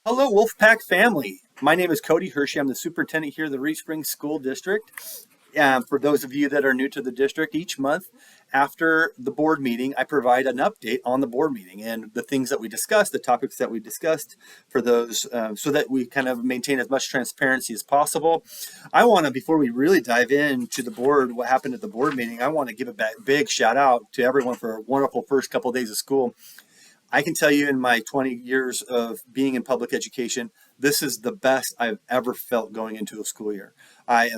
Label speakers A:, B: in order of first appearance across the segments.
A: Hello, Wolfpack family. My name is Cody Hirschi. I'm the superintendent here at the Reef Springs School District. For those of you that are new to the district, each month after the board meeting, I provide an update on the board meeting and the things that we discussed, the topics that we discussed for those, so that we kind of maintain as much transparency as possible. I want to, before we really dive into the board, what happened at the board meeting, I want to give a big shout out to everyone for a wonderful first couple of days of school. I can tell you in my 20 years of being in public education, this is the best I've ever felt going into a school year. I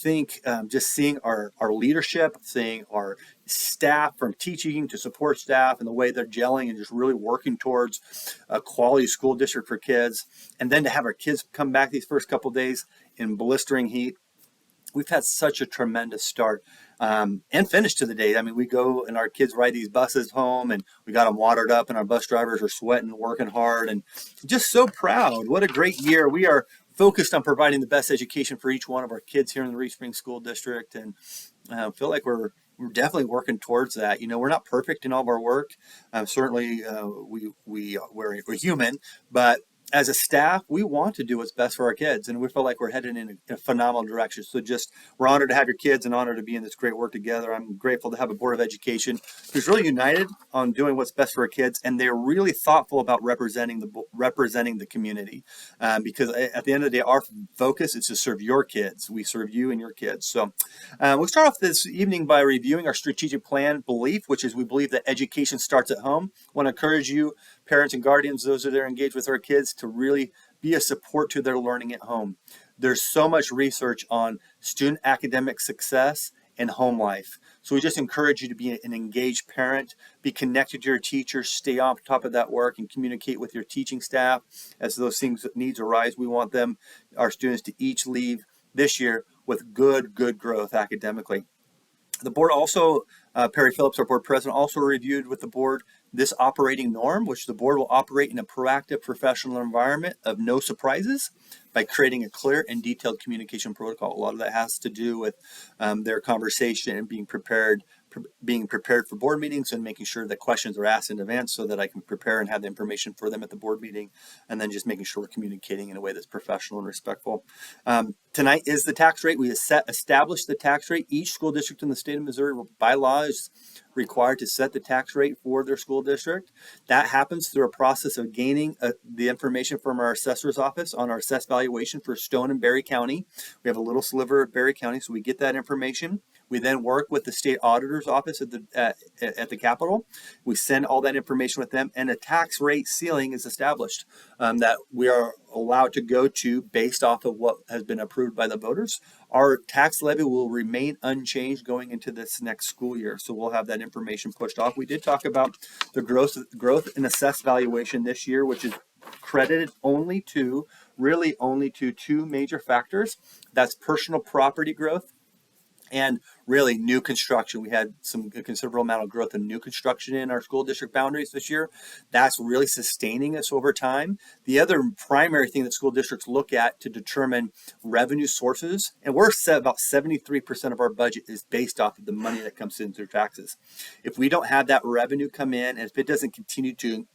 A: think just seeing our leadership, seeing our staff from teaching to support staff and the way they're gelling and just really working towards a quality school district for kids. And then to have our kids come back these first couple of days in blistering heat, we've had such a tremendous start and finish to the day. I mean, we go and our kids ride these buses home and we got them watered up and our bus drivers are sweating, working hard and just so proud. What a great year. We are focused on providing the best education for each one of our kids here in the Reef Springs School District and feel like we're definitely working towards that. You know, we're not perfect in all of our work. Certainly, we're human, but as a staff, we want to do what's best for our kids, and we feel like we're headed in a phenomenal direction. So just, we're honored to have your kids and honored to be in this great work together. I'm grateful to have a Board of Education who's really united on doing what's best for our kids, and they're really thoughtful about representing the community. Because at the end of the day, our focus is to serve your kids. We serve you and your kids. So we'll start off this evening by reviewing our strategic plan belief, which is we believe that education starts at home. I want to encourage you, parents and guardians, those that are engaged with our kids, to really be a support to their learning at home. There's so much research on student academic success and home life. So we just encourage you to be an engaged parent, be connected to your teachers, stay on top of that work and communicate with your teaching staff as those things needs arise. We want our students to each leave this year with good growth academically. The board also, Perry Phillips, our board president, also reviewed with the board this operating norm, which the board will operate in a proactive professional environment of no surprises by creating a clear and detailed communication protocol. A lot of that has to do with their conversation and being prepared for board meetings and making sure that questions are asked in advance so that I can prepare and have the information for them at the board meeting, and then just making sure we're communicating in a way that's professional and respectful. Tonight is the tax rate. We established the tax rate. Each school district in the state of Missouri by law is required to set the tax rate for their school district. That happens through a process of gaining the information from our assessor's office on our assessed valuation for Stone and Berry County. We have a little sliver of Berry County, so we get that information. We then work with the state auditor's office at the Capitol. We send all that information with them, and a tax rate ceiling is established that we are allowed to go to based off of what has been approved by the voters. Our tax levy will remain unchanged going into this next school year, so we'll have that information pushed off. We did talk about the growth in assessed valuation this year, which is credited only to two major factors. That's personal property growth and really new construction. We had a considerable amount of growth in new construction in our school district boundaries this year. That's really sustaining us over time. The other primary thing that school districts look at to determine revenue sources, and we're set about 73% of our budget is based off of the money that comes in through taxes. If we don't have that revenue come in, and if it doesn't continue to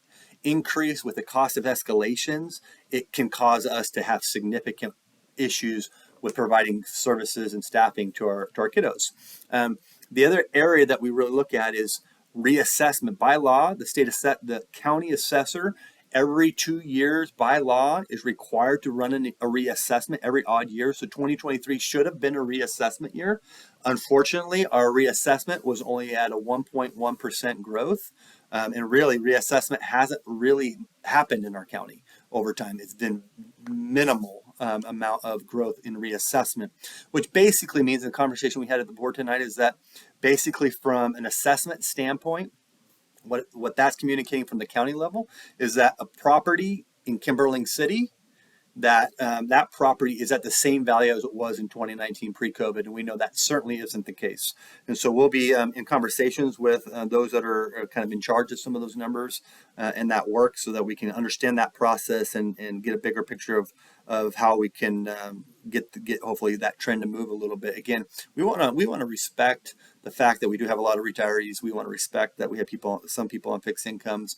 A: increase with the cost of escalations, it can cause us to have significant issues with providing services and staffing to our kiddos. The other area that we really look at is reassessment. By law, the county assessor every 2 years by law is required to run a reassessment every odd year. So 2023 should have been a reassessment year. Unfortunately, our reassessment was only at a 1.1% growth. And really, reassessment hasn't really happened in our county over time. It's been minimal amount of growth in reassessment, which basically means, in the conversation we had at the board tonight, is that basically from an assessment standpoint, what that's communicating from the county level is that a property in Kimberling City, that property is at the same value as it was in 2019 pre-COVID, and we know that certainly isn't the case. And so we'll be in conversations with those that are kind of in charge of some of those numbers and that work, so that we can understand that process and get a bigger picture of how we can get hopefully that trend to move a little bit. Again, we want to respect the fact that we do have a lot of retirees. We want to respect that we have some people on fixed incomes,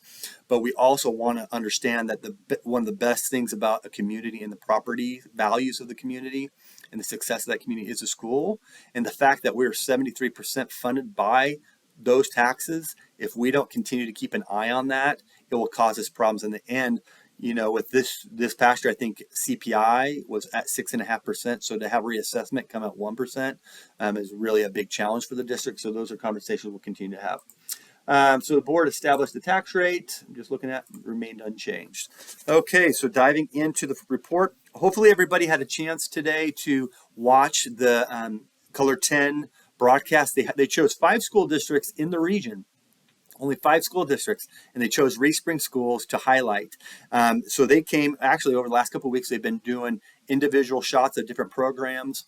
A: but we also want to understand that one of the best things about a community and the property values of the community and the success of that community is a school. And the fact that we're 73% funded by those taxes, if we don't continue to keep an eye on that, it will cause us problems in the end. With this past year, I think CPI was at 6.5%. So to have reassessment come at 1% is really a big challenge for the district. So those are conversations we'll continue to have. So the board established the tax rate. I'm just looking at remained unchanged. Okay, so diving into the report. Hopefully everybody had a chance today to watch the Color 10 broadcast. They chose 5 school districts in the region. Only 5 school districts, and they chose Respring schools to highlight. So they came, actually over the last couple of weeks, they've been doing individual shots of different programs,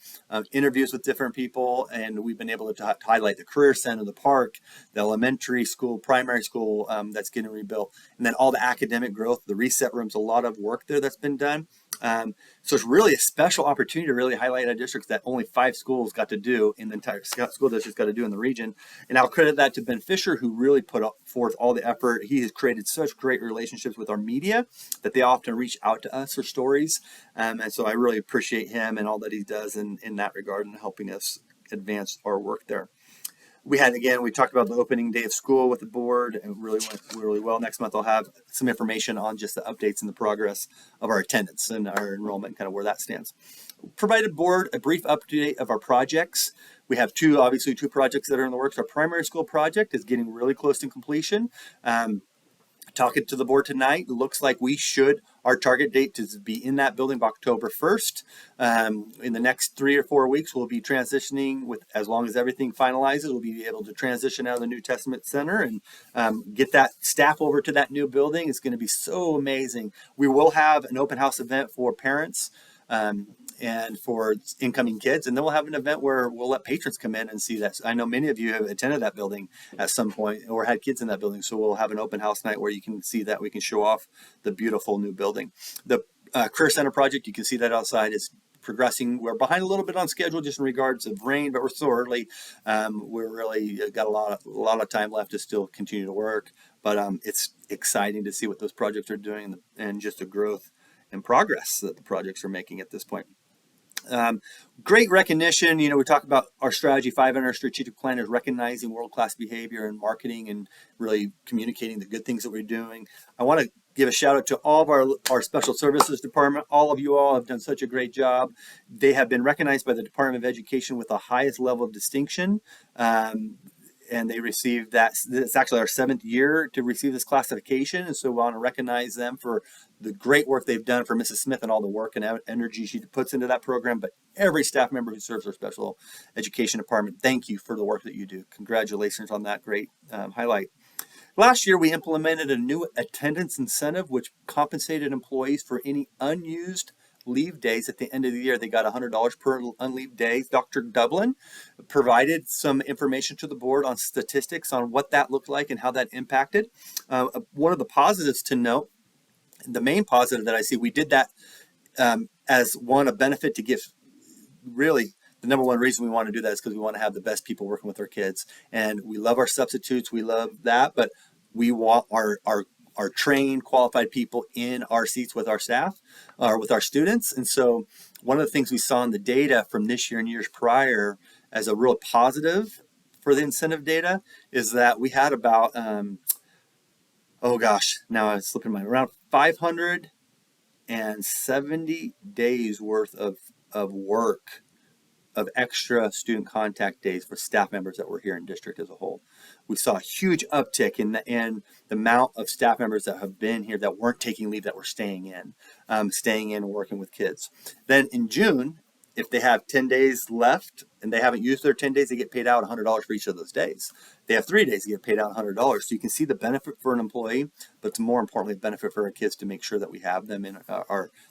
A: interviews with different people, and we've been able to highlight the Career Center, the park, the elementary school, primary school that's getting rebuilt, and then all the academic growth, the reset rooms, a lot of work there that's been done. So it's really a special opportunity to really highlight a district that only 5 schools got to do in the entire school district got to do in the region. And I'll credit that to Ben Fisher, who really put forth all the effort. He has created such great relationships with our media that they often reach out to us for stories. And so I really appreciate him and all that he does in that regard and helping us advance our work there. We talked about the opening day of school with the board, and it really went really well. Next month, I'll have some information on just the updates and the progress of our attendance and our enrollment, kind of where that stands. Provided board a brief update of our projects. We have two projects that are in the works. Our primary school project is getting really close to completion. Talking to the board tonight, it looks like our target date to be in that building by October 1st. In the next 3 or 4 weeks, we'll be transitioning as long as everything finalizes, we'll be able to transition out of the New Testament Center and get that staff over to that new building. It's going to be so amazing. We will have an open house event for parents and for incoming kids. And then we'll have an event where we'll let patrons come in and see that. I know many of you have attended that building at some point or had kids in that building. So we'll have an open house night where you can see that. We can show off the beautiful new building. The Career Center project, you can see that outside, is progressing. We're behind a little bit on schedule just in regards of rain, but we're still early. We're really got a lot of time left to still continue to work. But it's exciting to see what those projects are doing and just the growth and progress that the projects are making at this point. Great recognition. We talk about our strategy 5 in our strategic plan is recognizing world-class behavior and marketing and really communicating the good things that we're doing. I want to give a shout out to all of our special services department. All of you all have done such a great job. They have been recognized by the Department of Education with the highest level of distinction. And they received that. It's actually our 7th year to receive this classification. And so we want to recognize them for the great work they've done, for Mrs. Smith and all the work and energy she puts into that program. But every staff member who serves our special education department, thank you for the work that you do. Congratulations on that great highlight. Last year, we implemented a new attendance incentive, which compensated employees for any unused leave days. At the end of the year, they got $100 per unleave day. Dr. Dublin provided some information to the board on statistics on what that looked like and how that impacted. One of the positives to note, the main positive that I see, we did that as a benefit to give. Really, the number one reason we want to do that is because we want to have the best people working with our kids. And we love our substitutes. We love that. But we want our trained, qualified people in our seats with our staff or with our students. And so one of the things we saw in the data from this year and years prior as a real positive for the incentive data is that we had about, now it's slipping my around 570 days worth of work of extra student contact days for staff members that were here in district as a whole. We saw a huge uptick in the amount of staff members that have been here that weren't taking leave, that were staying in and working with kids. Then in June, if they have 10 days left and they haven't used their 10 days, they get paid out $100 for each of those days. They have 3 days, they get paid out $100. So you can see the benefit for an employee, but it's more importantly, benefit for our kids to make sure that we have them in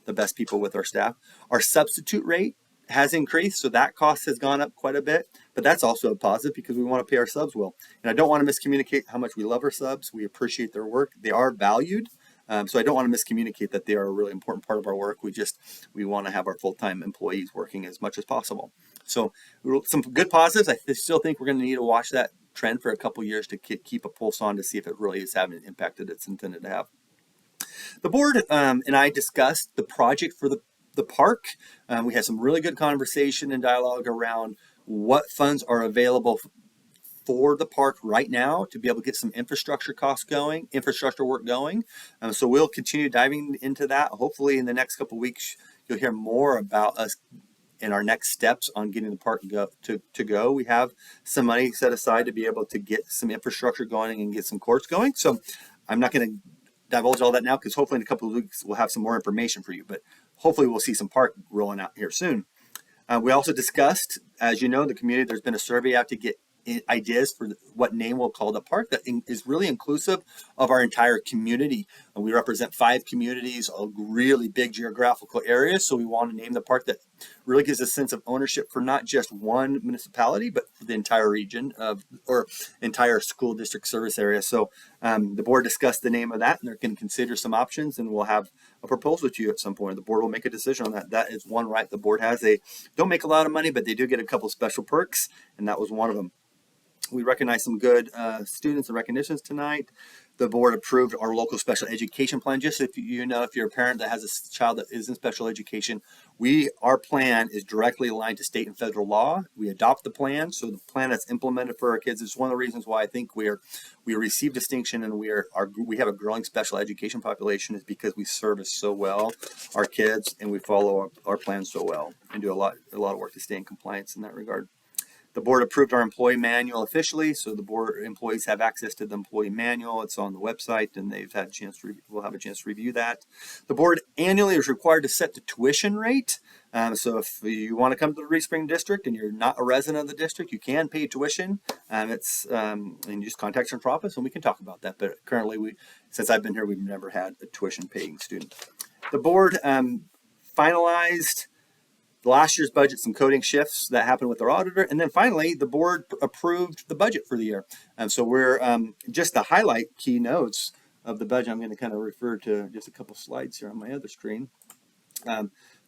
A: the best people with our staff. Our substitute rate has increased, so that cost has gone up quite a bit, but that's also a positive because we want to pay our subs well. And I don't want to miscommunicate how much we love our subs. We appreciate their work. They are valued. So I don't want to miscommunicate that they are a really important part of our work. We want to have our full-time employees working as much as possible. So some good positives. I still think we're going to need to watch that trend for a couple years to keep a pulse on to see if it really is having an impact that it's intended to have. The board and I discussed the project for the park. We had some really good conversation and dialogue around what funds are available for the park right now to be able to get some infrastructure work going. So we'll continue diving into that. Hopefully, in the next couple of weeks, you'll hear more about us and our next steps on getting the park to go. We have some money set aside to be able to get some infrastructure going and get some courts going. So I'm not going to divulge all that now because hopefully in a couple of weeks we'll have some more information for you. But hopefully we'll see some park rolling out here soon. We also discussed, as you know, the community, there's been a survey out to get ideas for what name we'll call the park that is really inclusive of our entire community. And we represent 5 communities, a really big geographical area. So we want to name the park that really gives a sense of ownership for not just one municipality, but for the entire region or entire school district service area. So the board discussed the name of that, and they're going to consider some options, and we'll have a proposal to you at some point. The board will make a decision on that. That is one right the board has. They don't make a lot of money, but they do get a couple special perks, and that was one of them. We recognize some good students and recognitions tonight. The board approved our local special education plan. Just if you know, if you're a parent that has a child that is in special education, our plan is directly aligned to state and federal law. We adopt the plan, so the plan that's implemented for our kids is one of the reasons why I think we receive distinction and we have a growing special education population is because we service so well our kids and we follow our plan so well and do a lot of work to stay in compliance in that regard. The board approved our employee manual officially, so the board employees have access to the employee manual. It's on the website, and we'll have a chance to review that. The board annually is required to set the tuition rate. So if you want to come to the Respring District and you're not a resident of the district, you can pay tuition. And you just contact central office, and we can talk about that. But currently, since I've been here, we've never had a tuition paying student. The board finalized last year's budget, some coding shifts that happened with our auditor, and then finally the board approved the budget for the year. So we're just to highlight key notes of the budget. I'm going to kind of refer to just a couple slides here on my other screen.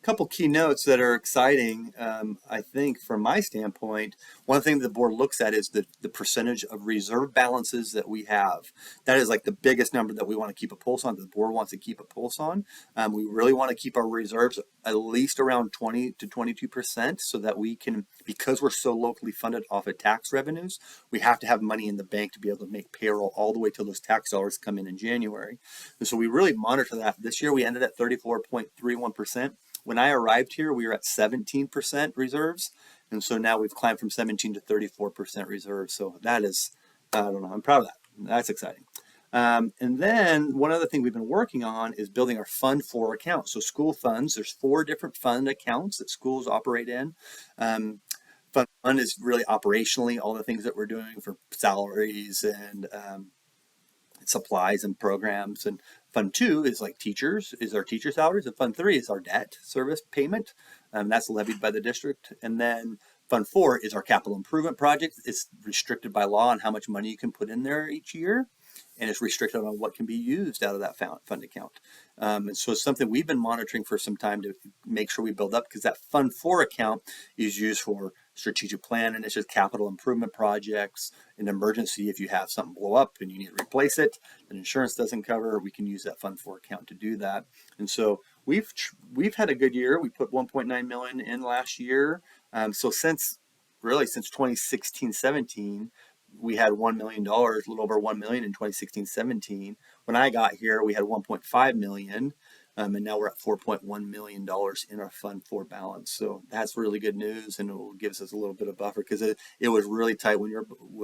A: Couple key notes that are exciting, I think, from my standpoint. One thing the board looks at is the percentage of reserve balances that we have. That is like the biggest number that we want to keep a pulse on, that the board wants to keep a pulse on. We really want to keep our reserves at least around 20 to 22% so that we can, because we're so locally funded off of tax revenues, we have to have money in the bank to be able to make payroll all the way till those tax dollars come in January. And so we really monitor that. This year we ended at 34.31%. When I arrived here, we were at 17% reserves. And so now we've climbed from 17 to 34% reserves. So that is, I don't know, I'm proud of that. That's exciting. And then one other thing we've been working on is building our Fund 4 account. So school funds, there's 4 different fund accounts that schools operate in. Fund 1 is really operationally all the things that we're doing for salaries and supplies and programs, and Fund 2 is like our teacher salaries, and Fund 3 is our debt service payment, that's levied by the district, and then Fund 4 is our capital improvement project. It's restricted by law on how much money you can put in there each year, and it's restricted on what can be used out of that fund account. And so it's something we've been monitoring for some time to make sure we build up, because that Fund 4 account is used for strategic plan initiatives, capital improvement projects, an emergency if you have something blow up and you need to replace it, and insurance doesn't cover, we can use that Fund 4 account to do that. And so we've had a good year. We put 1.9 million in last year. So since 2016-17, we had $1 million, a little over 1 million in 2016-17. When I got here, we had 1.5 million, and now we're at $4.1 million in our Fund 4 balance. So that's really good news, and it gives us a little bit of buffer, because it was really tight when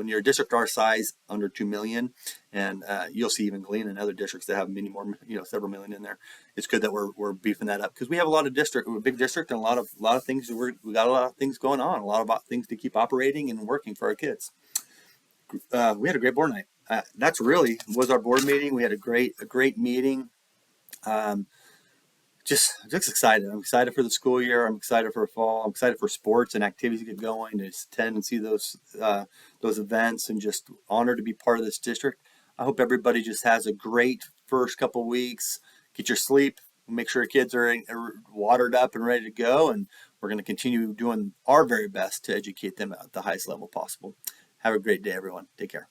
A: you're a district our size, under 2 million, and you'll see even Glean and other districts that have many more, several million in there. It's good that we're beefing that up, because we have a lot of we're a big district, and a lot of things. We got a lot of things going on, a lot of things to keep operating and working for our kids. We had a great board night. That's really was our board meeting. We had a great meeting. Just excited. I'm excited for the school year. I'm excited for fall. I'm excited for sports and activities to get going, to attend and see those events, and just honored to be part of this district. I hope everybody just has a great first couple weeks. Get your sleep. Make sure your kids are watered up and ready to go, and we're going to continue doing our very best to educate them at the highest level possible. Have a great day, everyone. Take care.